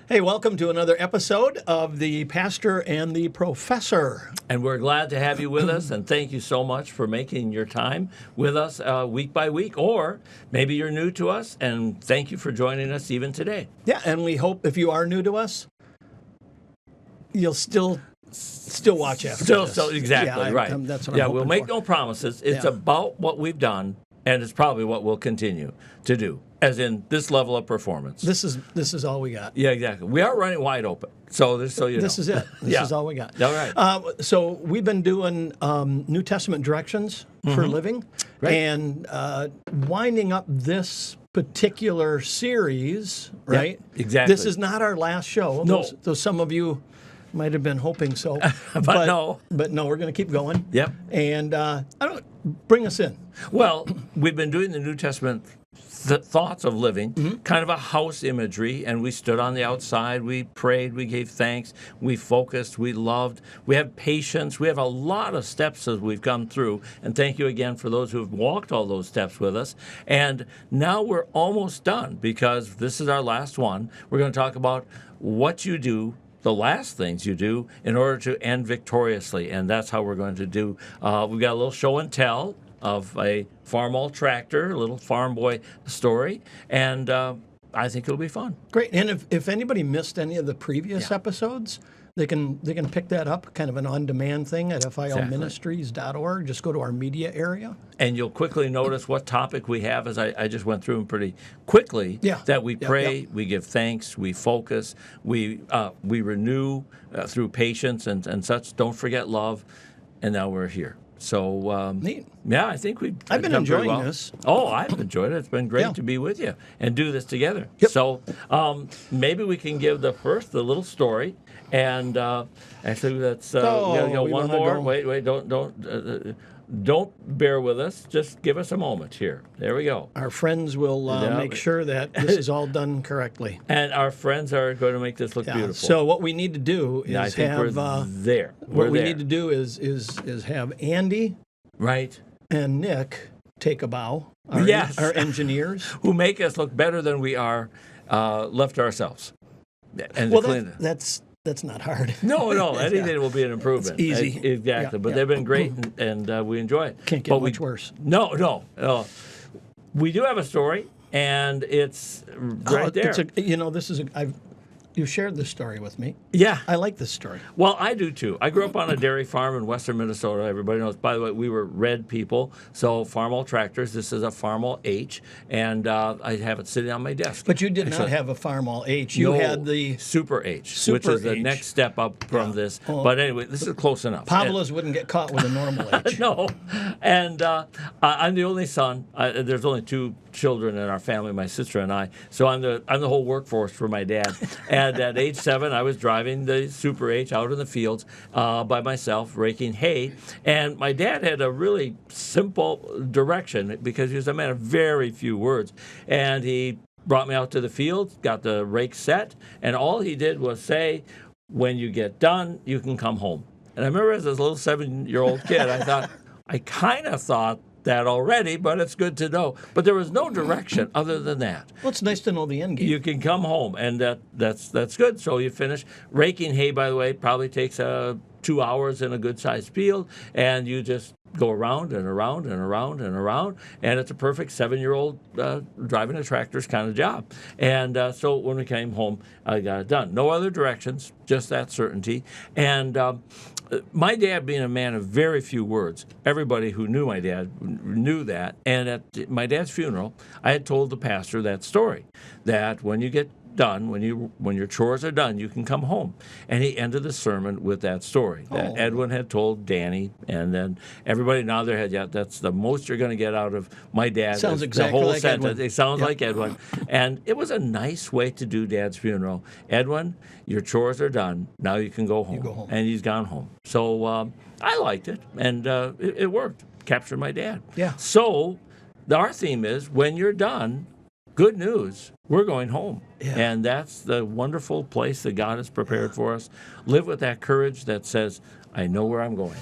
Hey, welcome to another episode of The Pastor and the Professor. And we're glad to have you with us, and thank you so much for making your time with us week by week. Or maybe you're new to us, and thank you for joining us even today. Yeah, and we hope if you are new to us, you'll still watch after this. So exactly, yeah, right. That's what I'm we'll hoping make for. no promises. It's Yeah. about what we've done, and it's probably what we'll continue to do, as in this level of performance. This is all we got. Yeah, exactly. We are running wide open. So you know. This is it. This Yeah. is all we got. All right. So we've been doing New Testament directions for living, Right. and winding up this particular series. Right. exactly. This is not our last show. No. Though some of you might have been hoping so, But no. But no, we're going to keep going. Yep. And bring us in. Well, we've been doing the New Testament thoughts of living, kind of a house imagery, and we stood on the outside, we prayed, we gave thanks, we focused, we loved, we have patience, we have a lot of steps as we've come through, and thank you again for those who have walked all those steps with us. And now we're almost done, because this is our last one. We're going to talk about what you do, the last things you do in order to end victoriously, and that's how we're going to do. We've got a little show and tell of a Farmall tractor, a little farm boy story, and I think it'll be fun. Great. And if anybody missed any of the previous episodes, they can pick that up, kind of an on-demand thing at filministries.org. Just go to our media area. And you'll quickly notice what topic we have, as I just went through them pretty quickly, that we pray, we give thanks, we focus, we renew through patience and such. Don't forget love, and now we're here. So, Neat. Yeah, I think we've I've been done pretty enjoying well. this. Oh, I've enjoyed it. It's been great to be with you and do this together. Yep. So maybe we can give the little story. And actually, that's we gotta go we one wanna more. go. Wait, don't bear with us. Just give us a moment here. There we go. Our friends will make sure that this is all done correctly. And our friends are going to make this look beautiful. So what we need to do is I think have we're there. what we need to do is have Andy Right. and Nick take a bow. Yes. Our engineers. Who make us look better than we are left to ourselves. And Well, to clean it. that's not hard. No, anything will be an improvement. It's easy. Exactly. Yeah, But yeah. they've been great, and we enjoy it. Can't get But much worse. No. We do have a story, and it's right there. You shared this story with me. Yeah. I like this story. Well, I do too. I grew up on a dairy farm in western Minnesota. Everybody knows. By the way, we were red people. So Farmall tractors. This is a Farmall H, and I have it sitting on my desk. But you did not have a Farmall H. You had the Super H, which Super is the H. next step up from this. But anyway, this is close enough. Pavlos wouldn't get caught with a normal H. No, and I'm the only son. There's only two children in our family, my sister and I. So I'm the whole workforce for my dad. And at age 7, I was driving the Super H out in the fields by myself, raking hay. And my dad had a really simple direction because he was a man of very few words. And he brought me out to the field, got the rake set, and all he did was say, "When you get done, you can come home." And I remember as a little 7-year-old kid, I kind of thought that already, but it's good to know. But there was no direction other than that. Well, it's nice to know the end game. You can come home, and that's good. So you finish. Raking hay, by the way, probably takes 2 hours in a good-sized field, and you just go around and around and around and around, and it's a perfect 7-year-old driving a tractor's kind of job. And so when we came home, I got it done. No other directions, just that certainty. And my dad being a man of very few words, everybody who knew my dad knew that. And at my dad's funeral, I had told the pastor that story, that when you get done, when your chores are done, you can come home. And he ended the sermon with that story that Edwin had told Danny, and then everybody nodded their head. Yeah, that's the most you're going to get out of my dad. Sounds is exactly the whole like sentence. Edwin. It sounds like Edwin, and it was a nice way to do Dad's funeral. Edwin, your chores are done. Now you can go home. go home. And he's gone home. So I liked it, and it worked. Captured my dad. Yeah. So our theme is when you're done. Good news, we're going home. Yeah. And that's the wonderful place that God has prepared for us. Live with that courage that says, I know where I'm going.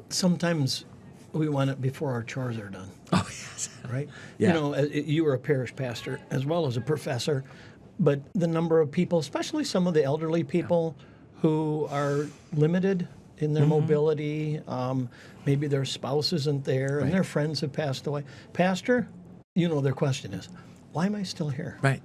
Sometimes we want it before our chores are done. Oh, yes. Right? Yeah. You know, you were a parish pastor as well as a professor. But the number of people, especially some of the elderly people who are limited in their mobility, maybe their spouse isn't there and their friends have passed away. Pastor, their question is, why am I still here? Right.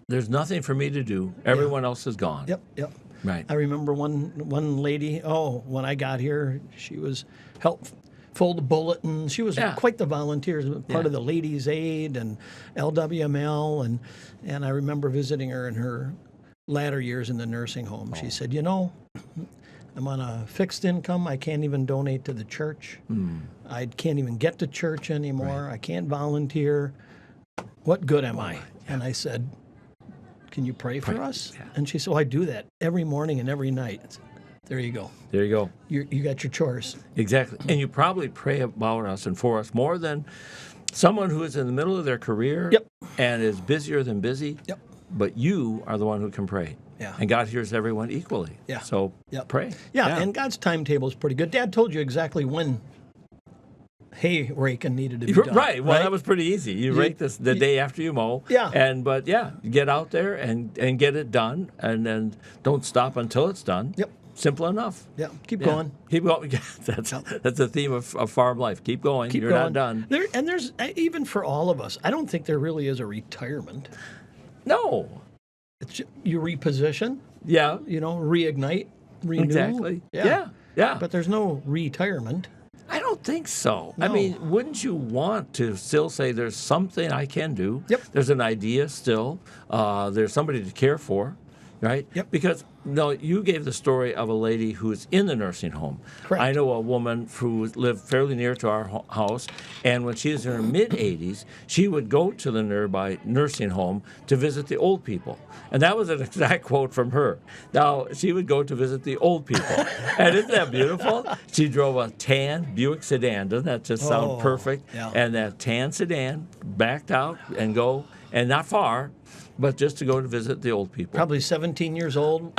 There's nothing for me to do. Everyone else is gone. Yep. Right. I remember one lady, when I got here, she was helped fold the bulletins. She was quite the volunteer, part of the Ladies' Aid and LWML, and I remember visiting her in her latter years in the nursing home. She said, I'm on a fixed income. I can't even donate to the church. I can't even get to church anymore. I can't volunteer. What good am I? And I said, can you pray for us? Yeah. And she said, I do that every morning and every night. There you go. There you go. You got your chores. Exactly. And you probably pray about us and for us more than someone who is in the middle of their career and is busier than busy. Yep. But you are the one who can pray. Yeah. And God hears everyone equally. Yeah. So pray. Yeah, and God's timetable is pretty good. Dad told you exactly when hay raking needed to be done. Right. Well, that was pretty easy. You rake this the day after you mow. Yeah. But get out there and get it done, and then don't stop until it's done. Yep. Simple enough. Yeah. Keep going. Keep going. That's the theme of farm life. Keep going. You're not done. There's even for all of us, I don't think there really is a retirement. No. It's you reposition. Yeah. Reignite, renew. Exactly. Yeah. But there's no retirement. I don't think so. No. I mean, wouldn't you want to still say there's something I can do? Yep. There's an idea still. There's somebody to care for, right? Yep. Because, you gave the story of a lady who's in the nursing home. Correct. I know a woman who lived fairly near to our house, and when she was in her mid-80s, she would go to the nearby nursing home to visit the old people. And that was an exact quote from her. Now, she would go to visit the old people. And isn't that beautiful? She drove a tan Buick sedan. Doesn't that just sound perfect? Yeah. And that tan sedan backed out and go, and not far, but just to go to visit the old people. Probably 17 years old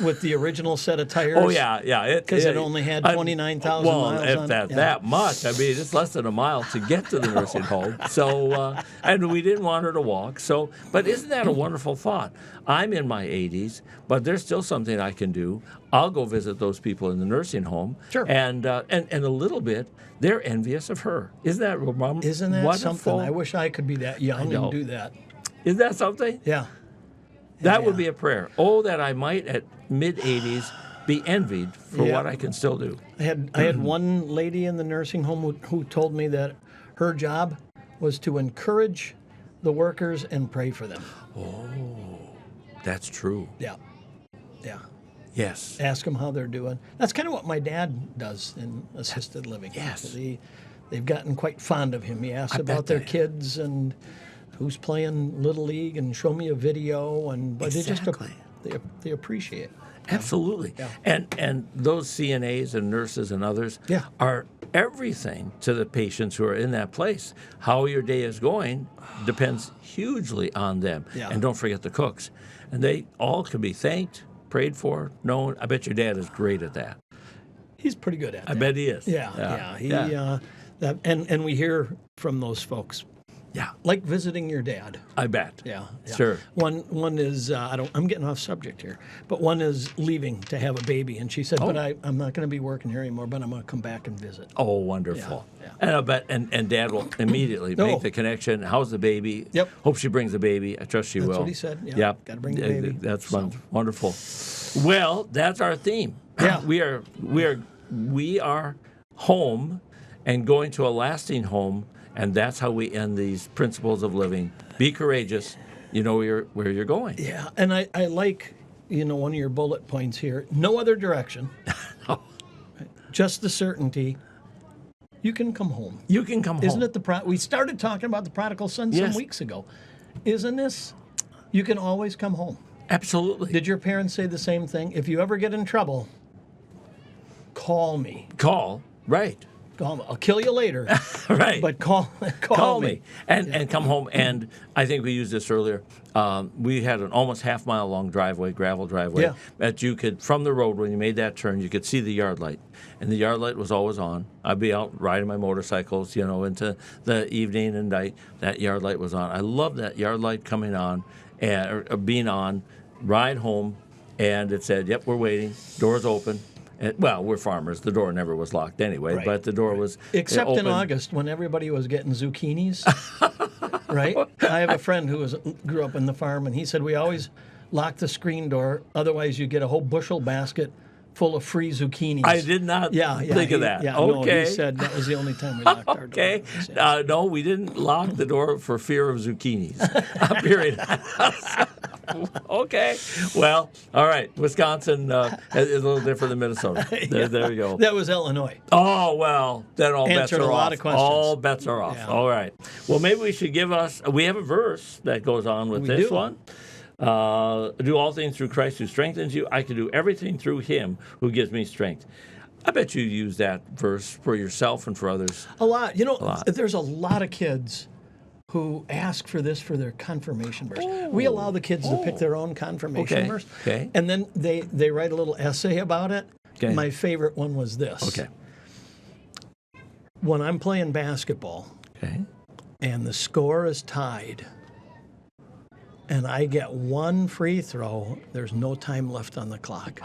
with the original set of tires. Oh, yeah. Because it only had 29,000 miles if on that, it. that much. I mean, it's less than a mile to get to the nursing home. So, and we didn't want her to walk. So, but isn't that a wonderful thought? I'm in my 80s, but there's still something I can do. I'll go visit those people in the nursing home. Sure. And a little bit, they're envious of her. Isn't that wonderful? Isn't that something? I wish I could be that young and do that. Isn't that something? Yeah. That would be a prayer. Oh, that I might at mid-80s be envied for what I can still do. I had one lady in the nursing home who told me that her job was to encourage the workers and pray for them. Oh, that's true. Yeah. Yes. Ask them how they're doing. That's kind of what my dad does in assisted living. Yes. They've gotten quite fond of him. He asks about their kids and who's playing Little League and show me a video, but Exactly. they appreciate it. Absolutely. Yeah. And those CNAs and nurses and others are everything to the patients who are in that place. How your day is going depends hugely on them. Yeah. And don't forget the cooks. And they all can be thanked, prayed for, known. I bet your dad is great at that. He's pretty good at that. I bet he is. Yeah. And we hear from those folks. Yeah. Like visiting your dad. I bet. Yeah. Sure. One is I'm getting off subject here, but one is leaving to have a baby, and she said, "But I'm not going to be working here anymore, but I'm going to come back and visit." Oh, wonderful. Yeah. And I bet and Dad will immediately make the connection. How's the baby? Yep. Hope she brings the baby. I trust she will. That's what he said. Yeah. Yep. Got to bring the baby. That's wonderful. Well, that's our theme. Yeah. We are home and going to a lasting home. And that's how we end these principles of living. Be courageous. You know where you're going. Yeah, and I like, one of your bullet points here. No other direction. No. Just the certainty. You can come home. You can come home. Isn't it we started talking about the prodigal son some weeks ago. Isn't this? You can always come home. Absolutely. Did your parents say the same thing? If you ever get in trouble, call me. Right. I'll kill you later. Right. But call me. And come home. And I think we used this earlier. We had an almost half-mile long driveway, gravel driveway, that you could, from the road, when you made that turn, you could see the yard light. And the yard light was always on. I'd be out riding my motorcycles, into the evening and night. That yard light was on. I loved that yard light coming on and being on, ride home, and it said, "Yep, we're waiting. Door's open." And, well, we're farmers. The door never was locked anyway, Right. but the door was Except open. in August when everybody was getting zucchinis, right? I have a friend who grew up in the farm, and he said we always lock the screen door, otherwise you get a whole bushel basket full of free zucchinis. I did not think of that. Yeah, okay. no, he said that was the only time we locked our door. Okay. Yeah. No, we didn't lock the door for fear of zucchinis. Period. Okay. Well, all right. Wisconsin is a little different than Minnesota. There you go. That was Illinois. Oh, well, then all bets Answered are a lot off. of questions. All bets are off. Yeah. All right. Well, maybe we should we have a verse that goes on with We this do. one. Do all things through Christ who strengthens you. I can do everything through him who gives me strength. I bet you use that verse for yourself and for others. A lot. You know, lot. there's a lot of kids who ask for this for their confirmation verse. We allow the kids to pick their own confirmation Okay. verse. Okay. And then they write a little essay about it. Okay. My favorite one was this. Okay. When I'm playing basketball Okay. and the score is tied and I get one free throw, there's no time left on the clock.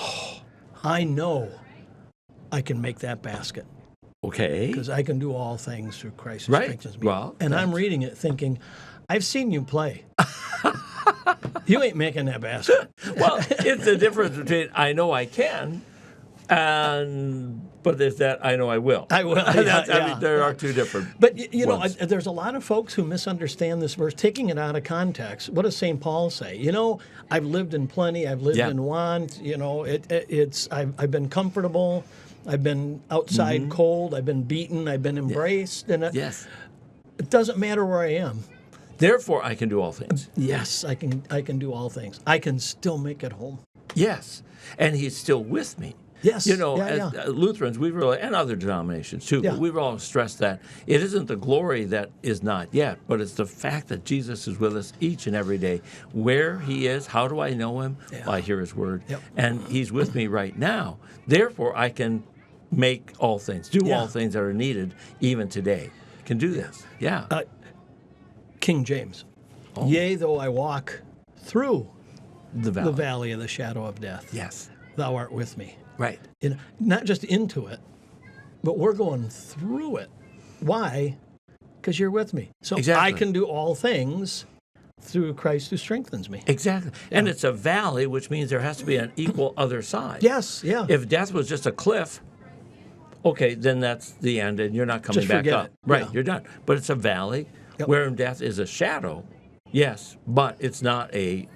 I know I can make that basket Okay. because I can do all things through Christ who Right. strengthens me. Well, and I'm that's- reading it thinking, I've seen you play. You ain't making that basket. Well, it's the difference between I know I can but there's that I know I will. I will. I Yeah, mean, there are two different. But you know, ones. there's a lot of folks who misunderstand this verse, taking it out of context. What does St. Paul say? You know, I've lived in plenty. I've lived Yeah. in want. You know, I've been comfortable. I've been outside cold. I've been beaten. I've been embraced. And Yes. it doesn't matter where I am. Therefore, I can do all things. Yes, I can do all things. I can still make it home. Yes. And he's still with me. Yes. You know, Yeah, as yeah. Lutherans, and other denominations too, Yeah. but we've all stressed that it isn't the glory that is not yet, but it's the fact that Jesus is with us each and every day. Where he is, how do I know him? Yeah. Well, I hear his word. Yep. And he's with me right now. Therefore, I can make all things, do Yeah. all things that are needed even today. Can do this. Yeah. King James. Oh. Yea, though I walk through the valley. the valley of the shadow of death, Yes. thou art with me. Right. Not just into it, but we're going through it. Why? Because you're with me. So Exactly. I can do all things through Christ who strengthens me. Exactly. And it's a valley, which means there has to be an equal other side. Yes, yeah. If death was just a cliff, okay, then that's the end, and you're not coming Just back forget up. it. Right, Yeah. you're done. But it's a valley, Yep. wherein death is a shadow. Yes, but it's not a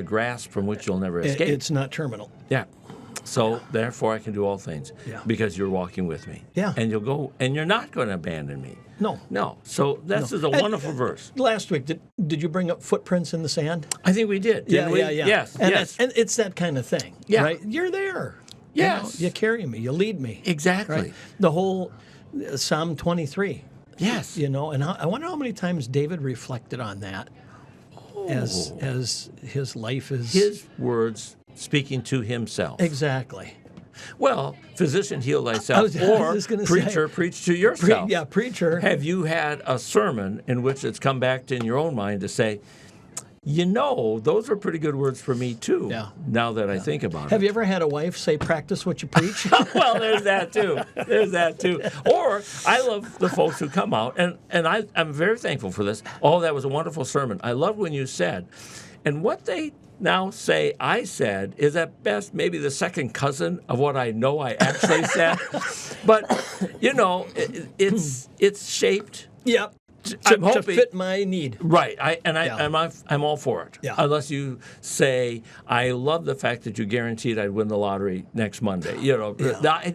grasp from which you'll never escape. It's not terminal. Yeah. So therefore, I can do all things Yeah. because you're walking with me. Yeah. And you'll go, and you're not going to abandon me. No. No. So this is a And, wonderful verse. Last week, did you bring up footprints in the sand? I think we did. Didn't we? Yes. And, yes. and it's that kind of thing. Yeah. Right? You're there. Yes. You carry me. You lead me. Exactly. Right? The whole Psalm 23. Yes. You know, and I wonder how many times David reflected on that as his life is. His words speaking to himself. Exactly. Well, physician, heal thyself, I or was gonna preacher, say, preach to yourself. Preacher. Have you had a sermon in which it's come back to in your own mind to say, you know, those are pretty good words for me too, Yeah. now that I think about Have it. you ever had a wife say, practice what you preach? Well, there's that too. There's that too. Or I love the folks who come out, and I'm very thankful for this. Oh, that was a wonderful sermon. I love when you said, and what they now say I said is at best maybe the second cousin of what I know I actually said. But, you know, it's shaped. Yep. I'm To hoping- fit my need. Right, Yeah. I'm all for it. Yeah. Unless you say, I love the fact that you guaranteed I'd win the lottery next Monday. You know,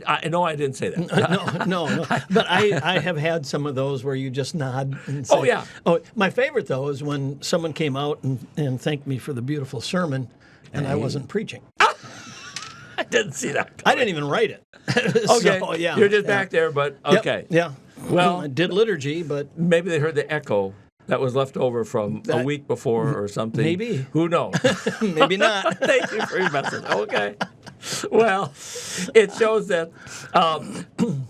I know I didn't say that. No. But I have had some of those where you just nod and say, Oh, yeah. Oh, my favorite, though, is when someone came out and thanked me for the beautiful sermon, and I wasn't preaching. I didn't see that. I didn't even write it. Okay, So, yeah. you're just yeah. back there, but Yep, okay. Yeah. Well- I did liturgy, but Maybe they heard the echo that was left over from a week before or something. Maybe. Who knows? maybe not. Thank you for your message. Okay. Well, it shows that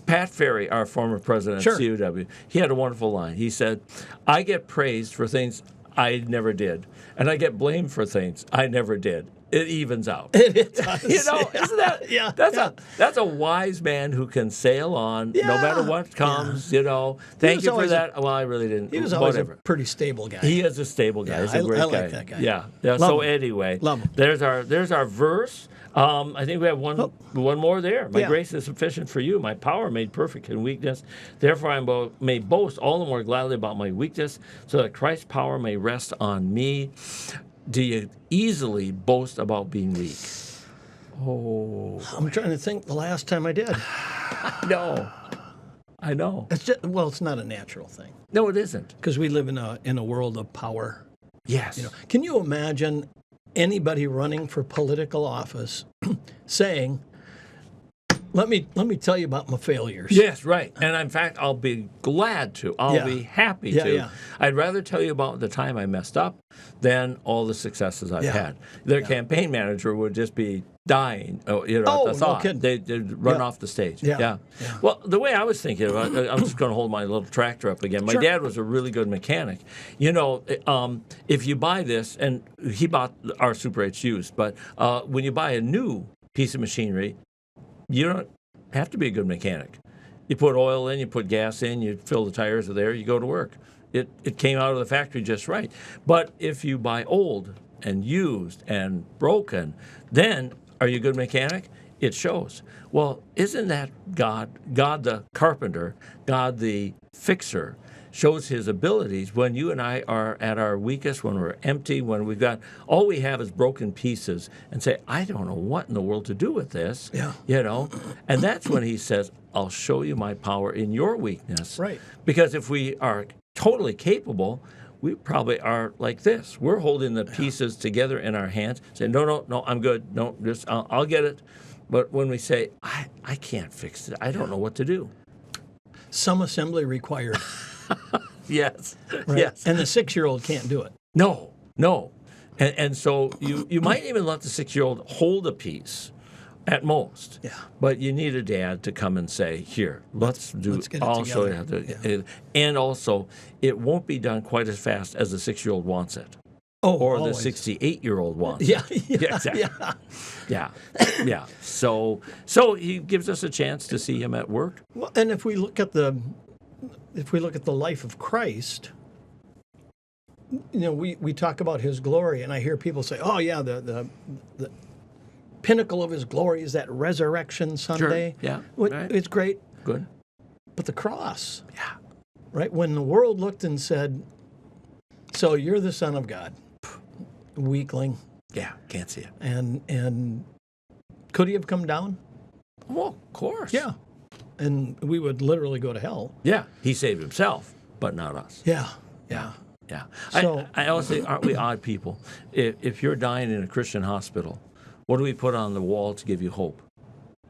Pat Ferry, our former president Sure. of CUW, he had a wonderful line. He said, I get praised for things I never did. And I get blamed for things I never did. It evens out. It does. Isn't that? Yeah. That's a wise man who can sail on no matter what comes. Thank you for that. Well, I really didn't. He was always a pretty stable guy. He is a stable guy. He's a great guy. I like that guy. Yeah. Love So him. anyway, Love him. there's our verse. I think we have one more there. My Yeah. grace is sufficient for you. My power made perfect in weakness. Therefore, I may boast all the more gladly about my weakness, so that Christ's power may rest on me. Do you easily boast about being weak? Oh, I'm trying to think the last time I did. I know. It's just, it's not a natural thing No, it isn't. because we live in a world of power. Yes. Can you imagine anybody running for political office saying, let me tell you about my failures? Yes, right. And in fact, I'll be glad to. I'll be happy to. Yeah. I'd rather tell you about the time I messed up than all the successes I've Yeah. had. Their campaign manager would just be dying, at the no thought. kidding. They'd run Yeah. off the stage. Yeah. Well, the way I was thinking about it, I'm just going to hold my little tractor up again. My Sure. dad was a really good mechanic. If you buy this, and he bought our Super H used, but when you buy a new piece of machinery, you don't have to be a good mechanic. You put oil in, you put gas in, you fill the tires are there, you go to work. It came out of the factory just right. But if you buy old and used and broken, then are you a good mechanic? It shows. Well, isn't that God the carpenter, God the fixer, shows his abilities when you and I are at our weakest, when we're empty, when we've got all we have is broken pieces, and say, I don't know what in the world to do with this. And that's when he says, I'll show you my power in your weakness. Right. Because if we are totally capable, we probably are like this. We're holding the pieces together in our hands, saying, no, I'm good. No, just I'll get it. But when we say, I can't fix it, I don't know what to do. Some assembly required. Yes. Right? Yes. And the 6-year-old can't do it. No. And so you might even let the 6-year-old hold a piece at most. Yeah. But you need a dad to come and say, here, let's get it together. show you how to. And also, it won't be done quite as fast as the 6-year-old wants it. Or always. the 68-year-old wants Yeah, it. yeah, Exactly. Yeah. So he gives us a chance to see him at work. Well, and if we look at the life of Christ, we talk about his glory, and I hear people say, "Oh yeah, the pinnacle of his glory is that resurrection Sunday." Yeah, right. It's great. Good. But the cross, Yeah. right? When the world looked and said, "So you're the Son of God," weakling, Yeah, can't see it. and could he have come down? Well, of course. Yeah, and we would literally go to hell. Yeah, he saved himself, but not us. Yeah. Yeah. So- I always say, aren't we odd people? If you're dying in a Christian hospital, what do we put on the wall to give you hope?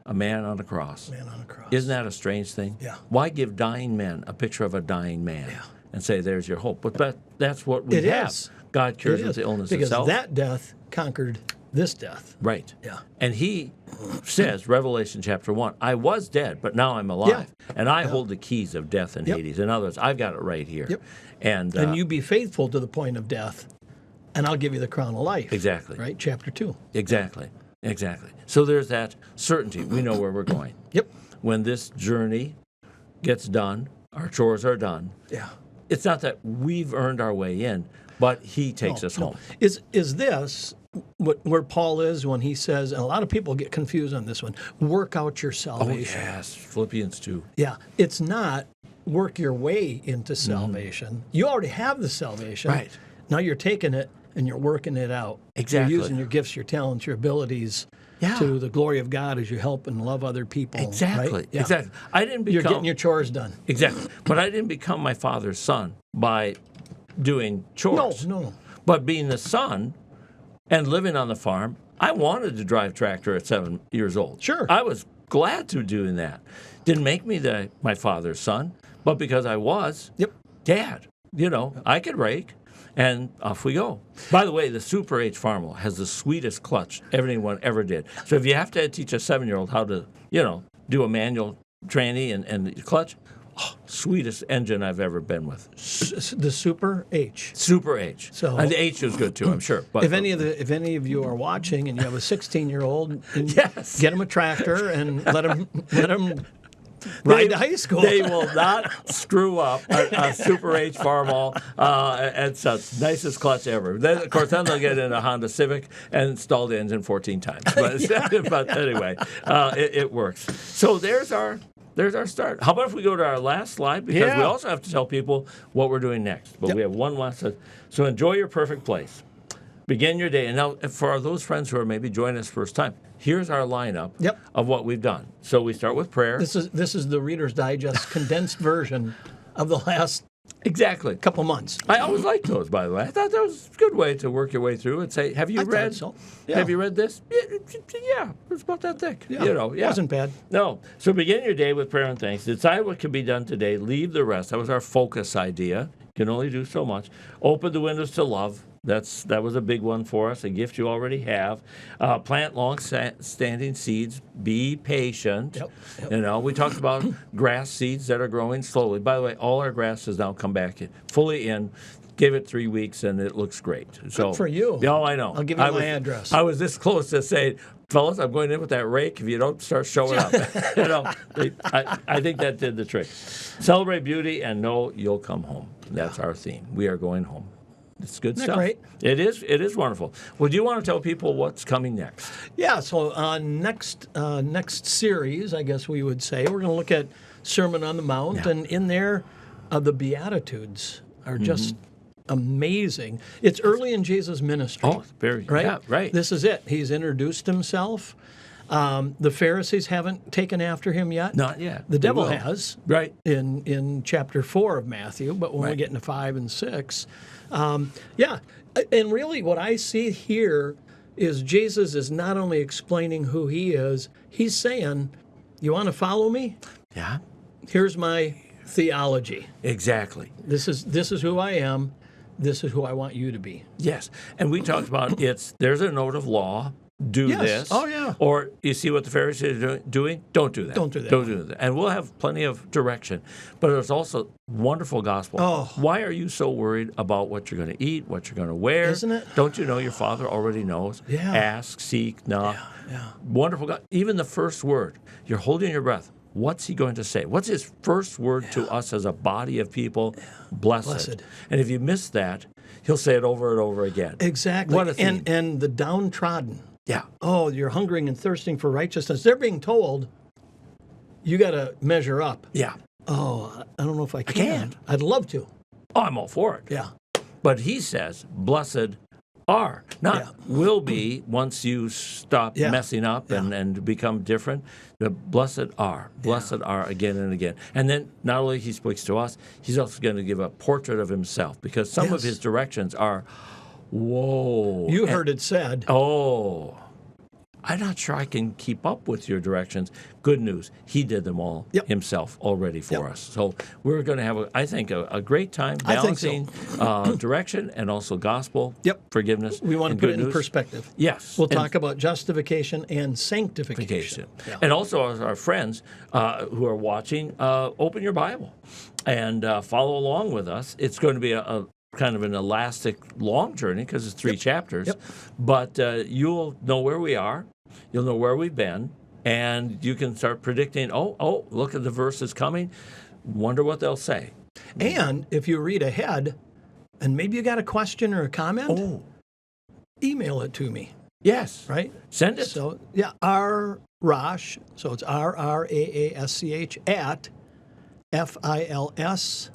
A man on a cross. Man on a cross. Isn't that a strange thing? Yeah. Why give dying men a picture of a dying man Yeah. and say, there's your hope? But that's what we It have. is. God cures It with is, the illness because itself. that death conquered this death. Right. Yeah. And he says, Revelation chapter 1, I was dead, but now I'm alive. And I hold the keys of death and Yep. Hades. In other words, I've got it right here. Yep. And you be faithful to the point of death, and I'll give you the crown of life. Exactly. Right? Chapter 2. Exactly. So there's that certainty. We know where we're going. Yep. When this journey gets done, our chores are done. Yeah. It's not that we've earned our way in, but he takes us home. Is this where Paul is when he says, and a lot of people get confused on this one, work out your salvation. Yes, Philippians 2. Yeah. It's not work your way into salvation. You already have the salvation. Right. Now you're taking it and you're working it out. Exactly. You're using your gifts, your talents, your abilities to the glory of God as you help and love other people. Exactly. Right? Yeah. Exactly. I didn't become You're getting your chores done. Exactly. But I didn't become my father's son by doing chores. No. But being the son and living on the farm, I wanted to drive tractor at 7 years old. Sure. I was glad to doing that. Didn't make me my father's son, but because I was, Dad, I could rake, and off we go. By the way, the Super H Farmel has the sweetest clutch anyone ever did. So if you have to teach a 7-year-old how to, do a manual tranny and the clutch, Sweetest engine I've ever been with. The Super H. Super H. So- and the H is good too, I'm sure. But If any of you are watching and you have a 16-year-old, Yes. get him a tractor and let him ride to high school. They will not screw up a Super H Farmall. It's the nicest clutch ever. Then, of course, then they'll get in a Honda Civic and install the engine 14 times. But anyway, it works. So there's our start. How about if we go to our last slide? Because we Yeah. also have to tell people what we're doing next. But we have one last. So enjoy your perfect place. Begin your day. And now, for those friends who are maybe joining us first time, here's our lineup of what we've done. So we start with prayer. This is the Reader's Digest condensed version of the last Exactly. couple months. I always liked those, by the way. I thought that was a good way to work your way through and say, "Have you I thought read? so. Yeah. Have you read this? Yeah, it's about that thick. Yeah, You know, yeah, wasn't bad. No. So begin your day with prayer and thanks. Decide what can be done today. Leave the rest. That was our focus idea. You can only do so much. Open the windows to love. That was a big one for us, a gift you already have. Plant long-standing seeds. Be patient. Yep. You know, we talked about grass seeds that are growing slowly. By the way, all our grass has now come back fully in. Give it 3 weeks, and it looks great. So, for you. Oh, I know. I'll give you my address. I was this close to saying, fellas, I'm going in with that rake if you don't start showing up. You know, I think that did the trick. Celebrate beauty and know you'll come home. That's our theme. We are going home. It's good Isn't that stuff. great? It is wonderful. Well, do you want to tell people what's coming next? Yeah, so next series, I guess we would say, we're going to look at Sermon on the Mount, and in there, the Beatitudes are just amazing. It's early in Jesus' ministry. Oh, very right? Yeah, right. This is it. He's introduced himself. The Pharisees haven't taken after him yet. Not yet. The They devil will. has. Right. In chapter 4 of Matthew, but when we get into 5 and 6, and really what I see here is Jesus is not only explaining who he is, he's saying, you want to follow me? Yeah. Here's my theology. Exactly. This is who I am. This is who I want you to be. Yes. And we talked about there's a note of law. Do Yes. this. Oh, yeah. Or you see what the Pharisees are doing? Don't do that. Don't do that. Don't do that. And we'll have plenty of direction. But there's also wonderful gospel. Oh. Why are you so worried about what you're going to eat, what you're going to wear? Isn't it? Don't you know your Father already knows? Yeah. Ask, seek, knock. Yeah. Wonderful God. Even the first word, you're holding your breath. What's he going to say? What's his first word to us as a body of people? Blessed. And if you miss that, he'll say it over and over again. Exactly. What a theme. And the downtrodden. Yeah. Oh, you're hungering and thirsting for righteousness. They're being told, you got to measure up. Yeah. Oh, I don't know if I can. can't. I'd love to. Oh, I'm all for it. Yeah. But he says, blessed are. Not will be once you stop messing up and become different. The blessed are. Blessed are again and again. And then not only he speaks to us, he's also going to give a portrait of himself because some of his directions are, whoa. You heard it said. Oh. I'm not sure I can keep up with your directions. Good news, he did them all himself already for us. So we're going to have, I think, a great time balancing direction and also gospel, forgiveness, We want to and put good it in news. perspective. Yes. We'll and talk about justification and sanctification. Yeah. And also, as our friends who are watching, open your Bible and follow along with us. It's going to be a kind of an elastic, long journey because it's 3 chapters. But you'll know where we are. You'll know where we've been. And you can start predicting, oh, look at the verses coming. Wonder what they'll say. And if you read ahead, and maybe you got a question or a comment, email it to me. Yes. Right? Send it. So, Raasch, so it's RRAASCH at FILS.org.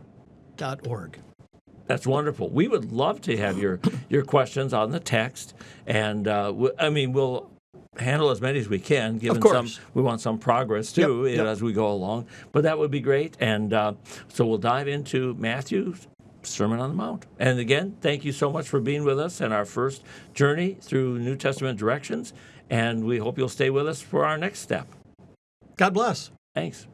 That's wonderful. We would love to have your questions on the text. And, we'll handle as many as we can, given we want some progress, too, as we go along. But that would be great. And so we'll dive into Matthew's Sermon on the Mount. And again, thank you so much for being with us in our first journey through New Testament directions. And we hope you'll stay with us for our next step. God bless. Thanks.